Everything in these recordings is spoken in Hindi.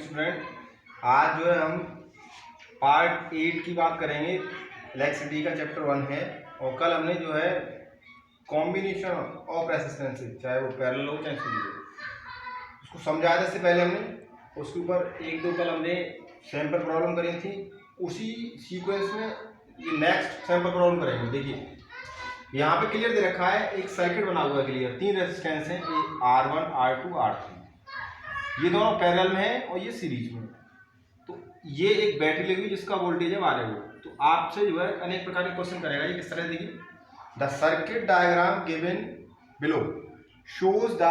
स्टूडेंट, आज जो है हम पार्ट 8 की बात करेंगे। इलेक्ट्रिसिटी का चैप्टर 1 है और कल हमने जो है कॉम्बिनेशन ऑफ रेसिस्टेंसेज, चाहे वो पैरेलल हो चाहे सीरीज हो, उसको समझाया था। इससे पहले हमने उसके ऊपर एक दो कल हमने सैंपल प्रॉब्लम करी थी। उसी सीक्वेंस में ये नेक्स्ट सैंपल प्रॉब्लम करेंगे। देखिए यहाँ पे क्लियर दे रखा है, एक सर्किट बना हुआ है क्लियर, 3 रेजिस्टेंस है, R1 R2 R3, ये दोनों पैरेलल में है और ये सीरीज में। तो ये एक बैटरी लगी हुई जिसका वोल्टेज है 12 वोल्ट। तो आपसे जो है अनेक प्रकार के क्वेश्चन करेगा। ये किस तरह देखिए, the circuit diagram given below shows the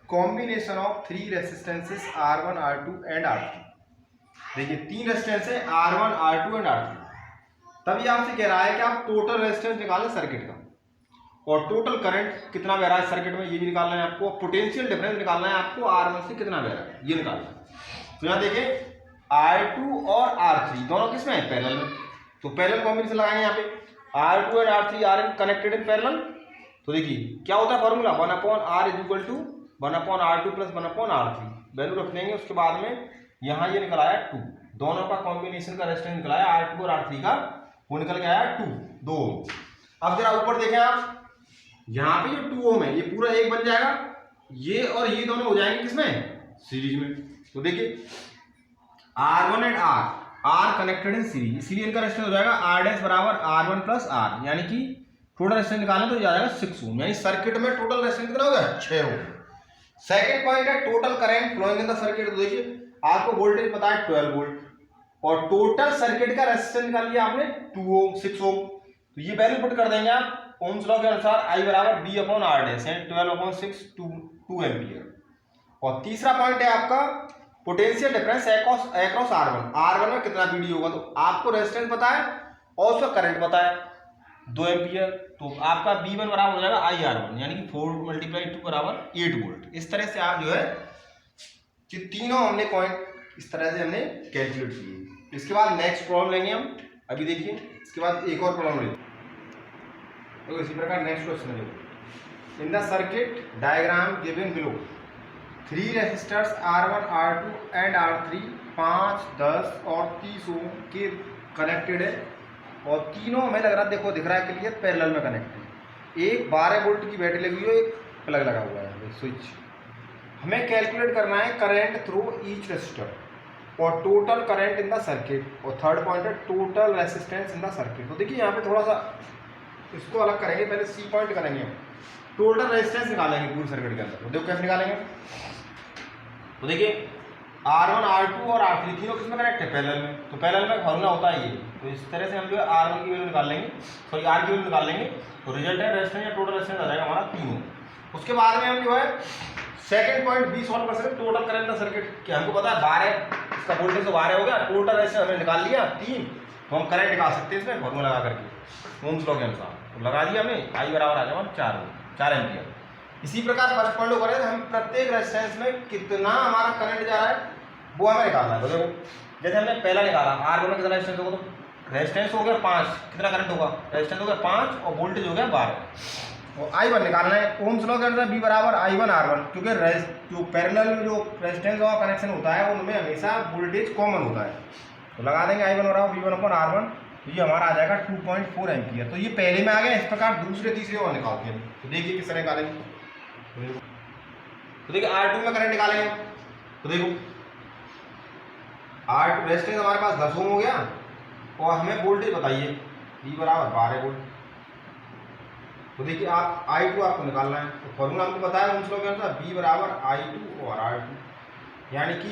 combination of 3 resistances R1 R2 and R3। देखिए 3 रेजिस्टेंस है R1 R2 एंड R3। तब ये आपसे कह रहा है कि आप टोटल रेजिस्टेंस निकालें सर्किट का और टोटल करंट कितना बह रहा है सर्किट में, ये भी निकालना है आपको। पोटेंशियल डिफरेंस निकालना है आपको, R1 से कितना बह रहा है ये निकालना है। तो यहाँ देखिए R2 और R3 दोनों किसमें है, पैरेलल में। तो पैरेलल कॉम्बिनेशन लगाएंगे यहाँ पे, R2 and R3 are in connected in parallel. तो देखिए क्या होता है formula, 1/R is equal to 1/R2 plus 1/R3। Value रख लेंगे, उसके बाद में यहाँ ये निकल आया 2, दोनों का कॉम्बिनेशन का रेजिस्टेंस निकल आया R2 और R3 का, वो निकल के आया 2 ओम। अब जरा ऊपर देखें आप, यहाँ पे जो 2 ओम है ये पूरा एक बन जाएगा, ये और ये दोनों हो जाएंगे किसमें, सीरीज में। तो देखिए R1 and R connected in series, इसीलिए इनका रेजिस्टेंस हो जाएगा R डैश बराबर R1 प्लस R, यानी कि टोटल रेजिस्टेंस निकालें तो जाएगा 6 ओम, यानी सर्किट में टोटल रेजिस्टेंस कितना हो गया, 6 ओम। सेकंड पॉइंट है total current flowing in the circuit. तो देखिए आपको वोल्टेज पता है 12 वोल्ट और टोटल सर्किट का रेजिस्टेंस निकाल लिया आपने 2 ओम 6 ओम। तो ये वैल्यू पुट कर देंगे आप ओम्स लॉ के अनुसार, I बराबर B अपॉन R डैश, यानी 12/6 2 एम्पियर। और तीसरा पॉइंट है आपका पोटेंशियल डिफरेंस अक्रॉस R1 में कितना PD होगा। तो आपको रेजिस्टेंस पता है और उसका करंट पता है 2 एम्पियर। तो आपका B1 बराबर हो जाएगा IR1, यानी कि 4 × 2 बराबर 8 वोल्ट। इस तरह से आप जो है ये तीनों हमने पॉइंट इस तरह से हमने कैलकुलेट किए। इसके बाद नेक्स्ट प्रॉब्लम लेंगे हम, अभी देखिए इसके बाद एक और प्रॉब्लम लेंगे। तो इसी प्रकार नेक्स्ट क्वेश्चन है, in the circuit diagram given below 3 resistors R1 R2 and R3 5, 10 और 30 ओम के कनेक्टेड है और तीनों हमें लग रहा है, देखो दिख रहा है क्लियर, पैरेलल में कनेक्टेड। एक 12 वोल्ट की बैटरी लगी हुई है, एक प्लग लगा हुआ है स्विच। हमें कैलकुलेट करना है करंट थ्रू ईच रेजिस्टर और total current in the circuit. और थर्ड पॉइंट है total resistance in the circuit. तो देखिए यहाँ पे थोड़ा सा इसको अलग करेंगे, पहले सी पॉइंट करेंगे हम, टोटल रेजिस्टेंस निकालेंगे पूरे सर्किट के अंदर। तो देखो कैसे निकालेंगे। तो देखिए R1 R2 और R3 तीनों किसमें कनेक्ट है, पैरेलल में। तो पैरेलल में फॉर्मूला होता है ये। तो इस तरह से हम जो है R1 की वैल्यू निकाल लेंगे, सॉरी R की वैल्यू निकाल लेंगे। तो रिजल्ट है रेजिस्टेंस या टोटल रेजिस्टेंस आ जाएगा हमारा 3 ओम। उसके बाद में हम जो है सेकंड पॉइंट B सॉल्व कर सकते, टोटल करंट द सर्किट। क्या हमको पता है 12, इसका वोल्टेज तो 12 हो गया, टोटल रेजिस्टेंस हमने निकाल लिया 3, तो हम करंट निकाल सकते हैं इसमें फॉर्मूला लगा करके ओम्स लॉ के अनुसार। तो लगा दिया हमने, I बराबर आ जाएगा 4 एम्पियर। इसी प्रकार फर्स्ट पॉइंट को करें, हम प्रत्येक रेजिस्टेंस में कितना हमारा करंट जा रहा है वो हमें निकालना है। तो देखो जैसे हमने पहला निकाला R1 में कितना रेजिस्टेंस होगा, तो रेजिस्टेंस हो गया 5, कितना करंट होगा, रेजिस्टेंस हो गया 5 और वोल्टेज हो गया 12। और I1 निकालना है ओम्स लॉ के अनुसार, B बराबर I1 R1, क्योंकि जो पैरेलल में जो रेजिस्टेंस का कनेक्शन होता है उनमें हमेशा वोल्टेज कॉमन होता है। तो लगा देंगे I1 बराबर V1 अपॉन R1, तो ये हमारा आ जाएगा 2.4 एम्पियर। तो ये पहले में आ गया। इस प्रकार दूसरे तीसरे और निकालते हैं। तो देखिए किस तरह निकालेंगे। तो देखिए R2 में करंट निकालेंगे। तो देखो R2 रेजिस्टेंस हमारे पास 10 ओम हो गया और हमें वोल्टेज बताइए, V बराबर 12 वोल्ट। तो देखिए आप I2 आपको निकालना है। तो फॉर्मूला हमको बताया ओम्स लॉ के अनुसार, B बराबर I2 और R2, यानी कि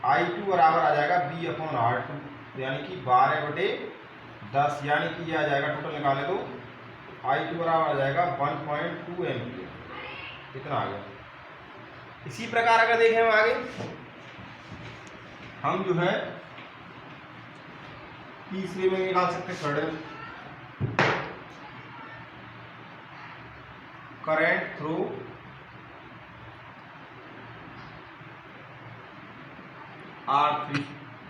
I2 बराबर आ जाएगा B अपॉन R2, यानी कि 12/10, यानी कि ये आ जाएगा टोटल निकाले तो I2 बराबर आ जाएगा 1.2 एम्पियर, इतना आ गया। इसी प्रकार अगर देखें हम आगे, हम जो है तीसरे में निकाल सकते, थर्ड में करंट थ्रू R3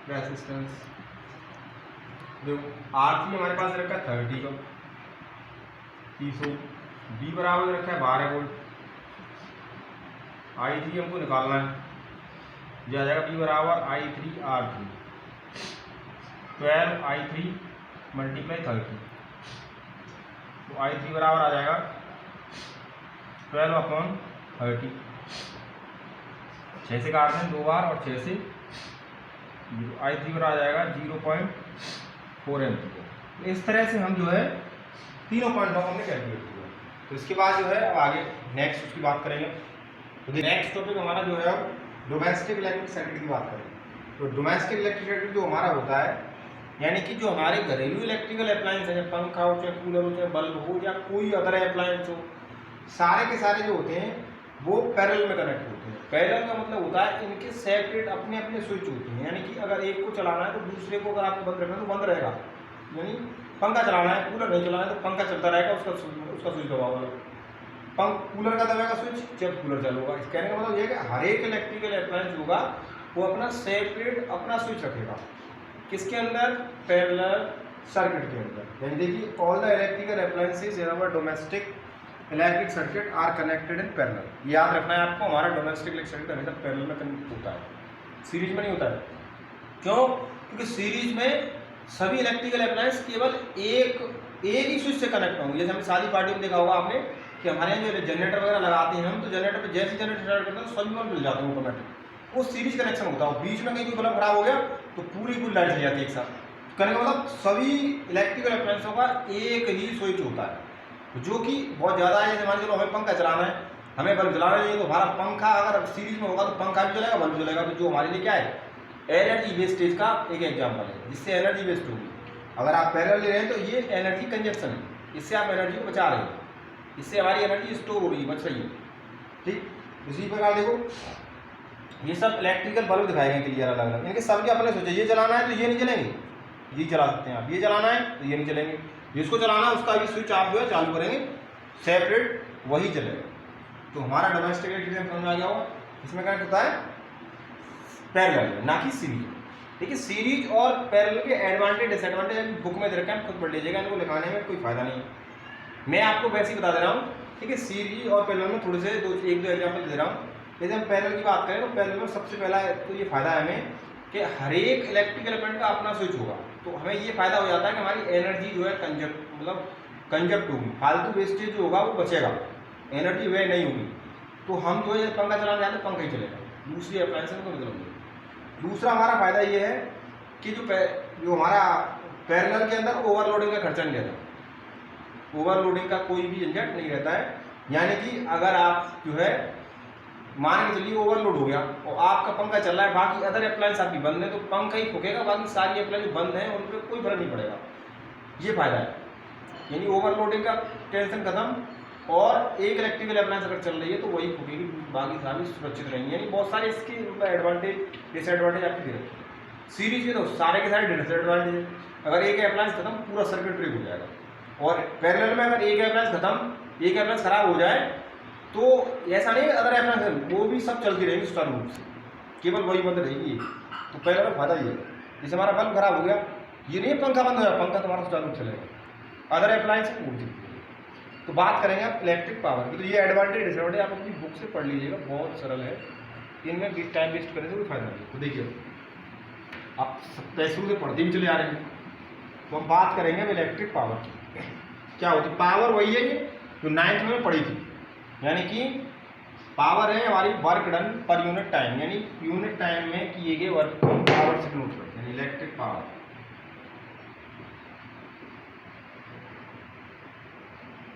रेजिस्टेंस। देखो R3 हमारे पास रखा है 30 का 30 ओम, B बराबर रखा है 12 वोल्ट, I3 हमको निकालना है। ये आ जाएगा P बराबर I3R3 12I3 मल्टीप्लाई 30, तो I3 बराबर आ जाएगा 12/30, 6 से काटते हैं 2 बार और 6 से 0, I3 बराबर आ जाएगा 0.4 एम्पीयर। इस तरह से हम जो है तीनों पॉइंट हमने कैलकुलेट किया। तो इसके बाद जो है अब आगे नेक्स्ट उसकी बात करेंगे। तो नेक्स्ट टॉपिक हमारा जो है अब डोमेस्टिक इलेक्ट्रिक सर्किट की बात करेंगे। तो डोमेस्टिक इलेक्ट्रिक सर्किट जो हमारा होता है, यानी कि जो हमारे घरेलू इलेक्ट्रिकल अप्लायंस है, पंखा हो चाहे कूलर हो चाहे बल्ब हो या कोई अदर अप्लायंस हो, सारे के सारे जो होते हैं वो पैरेलल में कनेक्ट होते हैं। पैरेलल का मतलब होता है इनके सेपरेट अपने अपने स्विच होते हैं, यानी कि अगर एक को चलाना है तो दूसरे को अगर आपको बंद रखना है तो बंद रहेगा। यानी पंखा चलाना है, कूलर नहीं चलाना है तो पंखा चलता रहेगा, उसका स्विच दबाओगा, कूलर का दबाएगा स्विच जब कूलर चालू होगा। कहने का मतलब ये है कि हर एक इलेक्ट्रिकल अप्लायंस होगा वो अपना सेपरेट अपना स्विच रखेगा, किसके अंदर, पैरेलल सर्किट के अंदर। यानी देखिए all the electrical appliances in our domestic electric circuit are connected in parallel. याद रखना है आपको, हमारा डोमेस्टिक इलेक्ट्रिक सर्किट हमेशा पैरेलल में कनेक्ट होता है, सीरीज में नहीं होता है। क्यों? क्योंकि सीरीज में सभी इलेक्ट्रिकल अप्लायंस केवल एक ही स्विच से कनेक्ट होंगे। जैसे हमने शादी पार्टी में देखा होगा आपने कि हमारे यहाँ जो जनरेटर वगैरह लगाते हैं हम, तो जनरेटर पे जैसे जनरेटर स्टार्ट करते हैं सभी बल्ब जल जाते हैं ऑटोमेटिक, वो सीरीज कनेक्शन होता है। बीच में कहीं कोई बल्ब खराब हो गया तो पूरी लाइट जल जाती है एक साथ। कहने का मतलब सभी इलेक्ट्रिकल अप्लायंसों का एक ही स्विच होता है, जो कि बहुत ज़्यादा है। जैसे मान के चलो हमें पंखा चलाना है, हमें बल्ब जलाना नहीं है, तो हमारा पंखा अगर सीरीज में होगा तो पंखा भी जलेगा बल्ब जलेगा। तो जो हमारे लिए क्या है, एनर्जी वेस्टेज का एक एग्जाम्पल है, जिससे एनर्जी वेस्ट होगी। अगर आप पैरेलल ले रहे हैं तो ये एनर्जी कंजप्शन है, इससे आप एनर्जी को बचा रहे हैं, इससे हमारी एनर्जी स्टोर हो रही है, बच रही है। ठीक, इसी प्रकार देखो ये सब इलेक्ट्रिकल बल्ब दिखाए गए क्लियर अलग अलग, इनके सबके अपने सोचे, ये जलाना है तो ये नहीं जलेंगे, ये चला सकते हैं आप, ये जलाना है तो ये नहीं जलेंगे, जिसको चलाना है उसका भी स्विच आप जो है चालू करेंगे सेपरेट, वही जलेगा। तो हमारा डोमेस्टिक इलेक्ट्रिक समझ में आ गया होगा, इसमें कनेक्ट होता है पैरेलल ना कि सीरीज। देखिए सीरीज और पैरेलल के एडवांटेज डिसएडवांटेज बुक में दे रखा है, खुद पढ़ लीजिएगा, इनको लिखाने में कोई फायदा नहीं है। मैं आपको वैसे ही बता दे रहा हूँ, ठीक है। सीरीज और पैरेलल में थोड़े से एक दो एग्जाम्पल दे रहा हूँ। जैसे हम पैरेलल की बात करें तो पैरेलल में सबसे पहला तो ये फायदा है हमें कि हर एक इलेक्ट्रिकल एलिमेंट का अपना स्विच होगा, तो हमें ये फायदा हो जाता है कि हमारी एनर्जी जो है कंजप्ट होगी, फालतू वेस्टेज जो होगा वो बचेगा, एनर्जी वे नहीं होगी। तो हम जो है पंखा चलाने जाते हैं पंखा ही चलेगा, दूसरी अप्लायंस को मतलब नहीं। दूसरा हमारा फायदा ये है कि जो हमारा पैरेलल के अंदर ओवरलोडिंग का खर्चा नहीं रहता, ओवरलोडिंग का कोई भी झंझट नहीं रहता है। यानी कि अगर आप जो है मान के चलिए ओवरलोड हो गया और आपका पंखा चल रहा है, बाकी अदर अप्लायंस आपकी बंद है, तो पंखा ही फूकेगा, बाकी सारी अप्लायंस बंद है उन पर कोई फर्क नहीं पड़ेगा। ये फायदा है, यानी ओवरलोडिंग का टेंशन खत्म, और एक इलेक्ट्रिकल अप्लायंस अगर चल रही है तो वही फूकेगी, बाकी सारी सुरक्षित रहेंगी। यानी बहुत सारे इसके एडवांटेज डिसएडवांटेज आपकी दे रखी है। सीरीज के तो सारे के सारे डिसएडवांटेज है, अगर एक अप्लायंस खत्म पूरा सर्किट ब्रेक हो जाएगा, और पैरेलल में अगर एक अप्लायंस खत्म, एक अप्लायंस खराब हो जाए तो ऐसा नहीं है अदर अप्लायंस वो भी सब चलती रहेंगी सुचारू रूप से, केवल वही बंद रहेगी। तो पहले में फायदा ये है, जैसे हमारा बल्ब खराब हो गया, ये नहीं पंखा बंद हो गया, पंखा तुम्हारा सुचारू रूप चलेगा, अदर अप्लायंस वो चलती। तो बात करेंगे आप इलेक्ट्रिक पावर की, तो ये एडवांटेज डिसएडवांटेज आप अपनी बुक से पढ़ लीजिएगा, बहुत सरल है, इनमें टाइम वेस्ट करने से कोई फायदा नहीं। तो देखिए आप शुरू से पढ़ते भी चले आ रहे हैं, तो हम बात करेंगे अब इलेक्ट्रिक पावर की। क्या होती है पावर? वही है ये जो 9th में पढ़ी थी, यानी कि पावर है हमारी work done per unit time, यानी यूनिट टाइम में किए गए वर्क को पावर से नोट करते हैं, इलेक्ट्रिक पावर।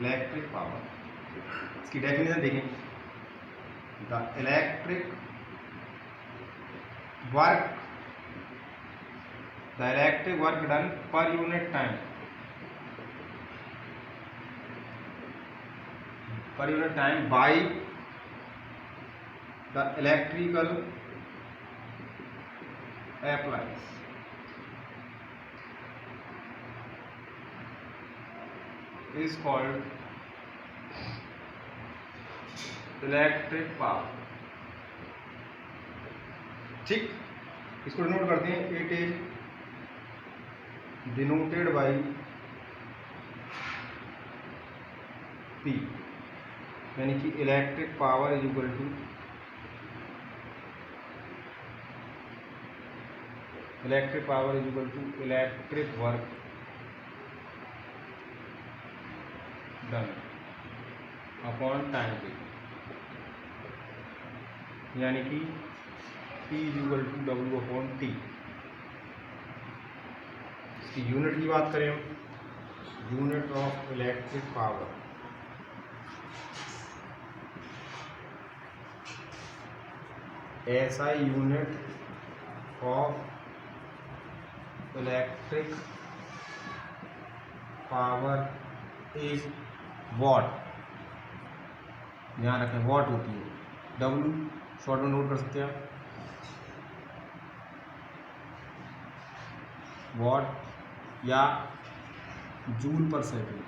इलेक्ट्रिक पावर इसकी डेफिनेशन देखें, the electric work done per unit time, per unit time by the electrical appliance is called electric power। ठीक, इसको नोट करते हैं, it is denoted by P, यानी कि electric power is equal to electric power is equal to electric work done upon time period, यानी कि P is equal to W upon T। इसकी यूनिट की बात करें हम, unit of electric power SI unit of electric power is watt, ध्यान रखें वॉट होती है, W शॉर्ट में नोट कर सकते हैं आप, वॉट या जूल पर सेकंड,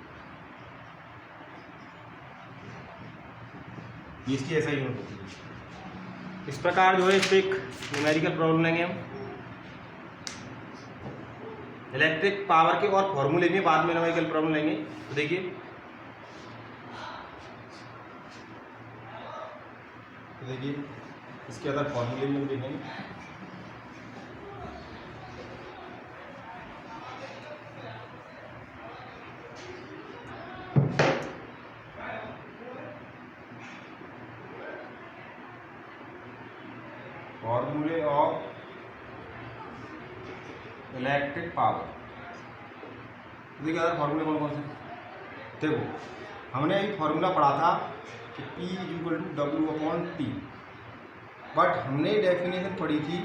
ये इसकी ऐसा यूनिट होती है। इस प्रकार जो है इस पर एक न्यूमेरिकल प्रॉब्लम लेंगे हम इलेक्ट्रिक पावर के, और फॉर्मूले में बाद में न्यूमेरिकल प्रॉब्लम लेंगे। तो देखिए इसके अंदर फॉर्मूले में देखेंगे। फॉर्मूले ऑफ इलेक्ट्रिक पावर, देखिए यार फॉर्मूले कौन कौन से, देखो हमने एक फॉर्मूला पढ़ा था कि P is equal to W upon T, but हमने डेफिनेशन पढ़ी थी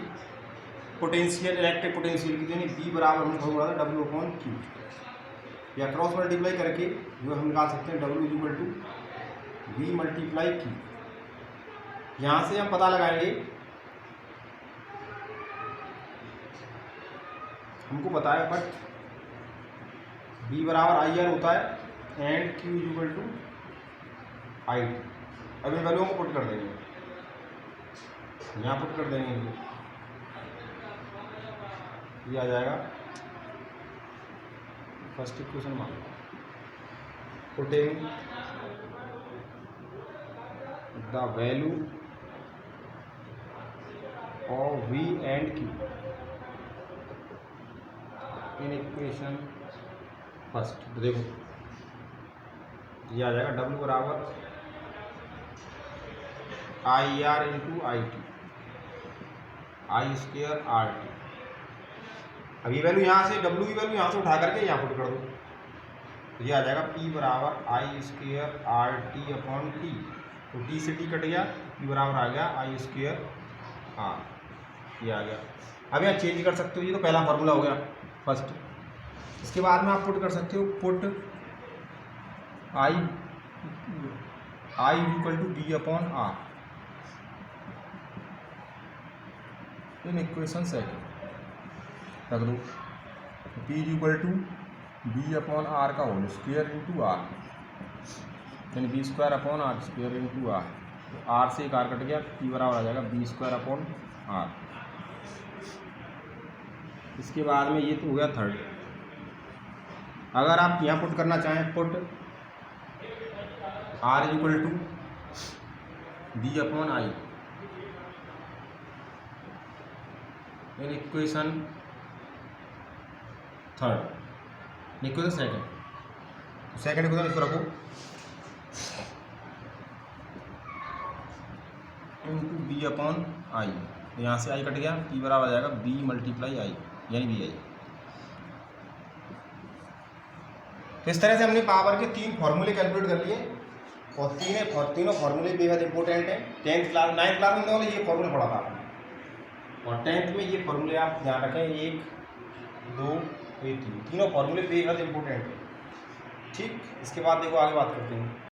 पोटेंशियल, इलेक्ट्रिक पोटेंशियल की, यानी B बराबर हमने फॉर्मूला था W अपॉन Q, या क्रॉस मल्टीप्लाई करके जो हम निकाल सकते हैं W is equal to V multiply Q। यहाँ से हम पता लगाएंगे, हमको बताया बट B बराबर IR होता है and Q is equal to IT। अब इन वैल्यूओं को पुट कर देंगे, यहाँ पुट कर देंगे, ये आ जाएगा फर्स्ट इक्वेशन मान लो, putting the value of V and Q in equation first. तो देखो ये आ जाएगा W बराबर IR into IT I² RT। अब ये वैल्यू यहाँ से W की वैल्यू यहाँ से उठा करके यहाँ पुट कर दो, तो ये आ जाएगा P बराबर I² RT अपॉन T। तो T से T कट गया, P बराबर आ गया I² R, ये आ गया। अब यहाँ चेंज कर सकते हो, ये तो पहला फार्मूला हो गया फर्स्ट। इसके बाद में आप पुट कर सकते हो, put I equal to B upon R in equation second रख दो। P equal to B upon R का होल स्क्वायर इंटू R, यानी B² upon R square into R। तो R से एक R कट गया, P बराबर आ जाएगा B² अपॉन R। इसके बाद में ये तो हो गया थर्ड। अगर आप यहाँ पुट करना चाहें, put R equal to B upon I in equation third, equation second. Second equation इसको रखो इंटू B अपॉन I, यहाँ से I कट गया, P बराबर आ जाएगा B मल्टीप्लाई I, यानी BI। तो इस तरह से हमने पावर के 3 फॉर्मूले कैलकुलेट कर लिए, और तीनों फॉर्मूले बेहद इंपॉर्टेंट हैं। 9th क्लास में ये फॉर्मूला पढ़ा था आपने, और 10th में ये फॉर्मूले आप ध्यान रखें, 1 2 3 तीनों फॉर्मूले बेहद इंपॉर्टेंट हैं। ठीक, इसके बाद देखो आगे बात करते हैं।